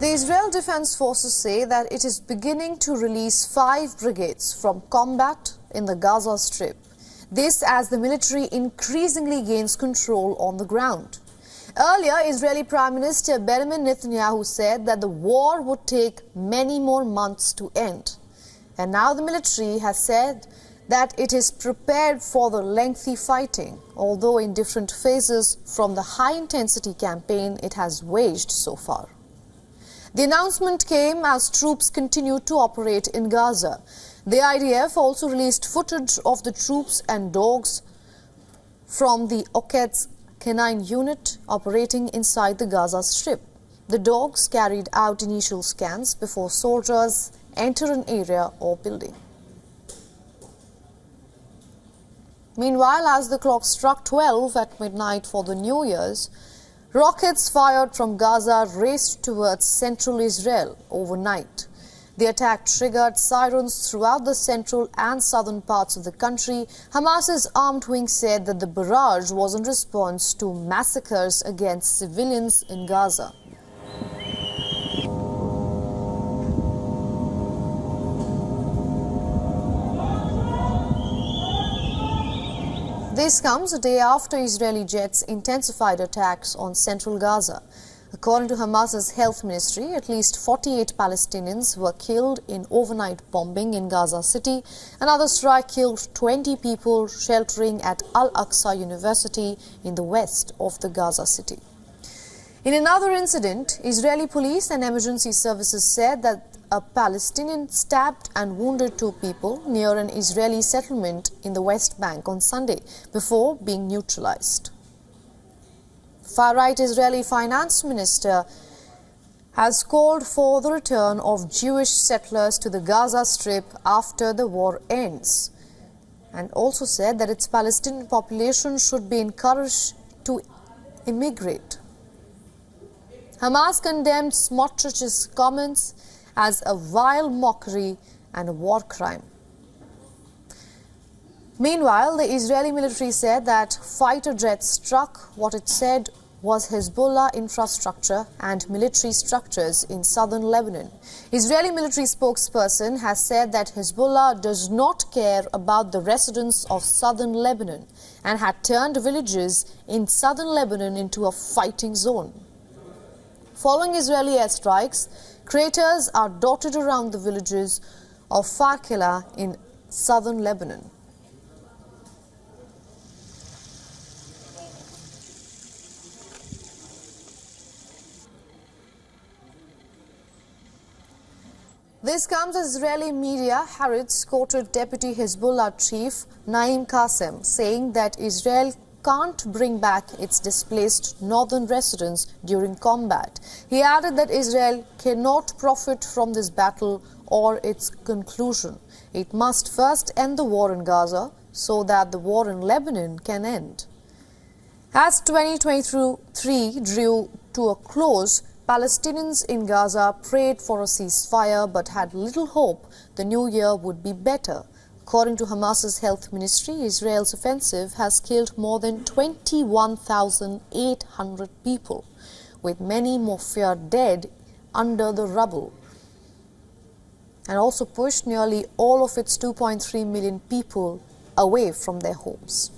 The Israel Defense Forces say that it is beginning to release 5 brigades from combat in the Gaza Strip. This as the military increasingly gains control on the ground. Earlier, Israeli Prime Minister Benjamin Netanyahu said that the war would take many more months to end. And now the military has said that it is prepared for the lengthy fighting, although in different phases from the high-intensity campaign it has waged so far. The announcement came as troops continue to operate in Gaza. The IDF also released footage of the troops and dogs from the Oquet's canine unit operating inside the Gaza Strip. The dogs carried out initial scans before soldiers enter an area or building. Meanwhile, as the clock struck 12 at midnight for the New Year's, rockets fired from Gaza raced towards central Israel overnight. The attack triggered sirens throughout the central and southern parts of the country. Hamas's armed wing said that the barrage was in response to massacres against civilians in Gaza. This comes a day after Israeli jets intensified attacks on central Gaza. According to Hamas's health ministry, at least 48 Palestinians were killed in overnight bombing in Gaza City. Another strike killed 20 people sheltering at Al-Aqsa University in the west of the Gaza City. In another incident, Israeli police and emergency services said that a Palestinian stabbed and wounded 2 people near an Israeli settlement in the West Bank on Sunday before being neutralized. Far-right Israeli finance minister has called for the return of Jewish settlers to the Gaza Strip after the war ends, and also said that its Palestinian population should be encouraged to immigrate. Hamas condemned Smotrich's comments as a vile mockery and a war crime. Meanwhile, the Israeli military said that fighter jets struck what it said was Hezbollah infrastructure and military structures in southern Lebanon. Israeli military spokesperson has said that Hezbollah does not care about the residents of southern Lebanon and had turned villages in southern Lebanon into a fighting zone. Following Israeli airstrikes, craters are dotted around the villages of Farkela in southern Lebanon. This comes as Israeli media Haaretz quoted Deputy Hezbollah Chief Naim Qassem saying that Israel can't bring back its displaced northern residents during combat. He added that Israel cannot profit from this battle or its conclusion. It must first end the war in Gaza so that the war in Lebanon can end. As 2023 drew to a close, Palestinians in Gaza prayed for a ceasefire but had little hope the new year would be better. According to Hamas's health ministry, Israel's offensive has killed more than 21,800 people, with many more feared dead under the rubble, and also pushed nearly all of its 2.3 million people away from their homes.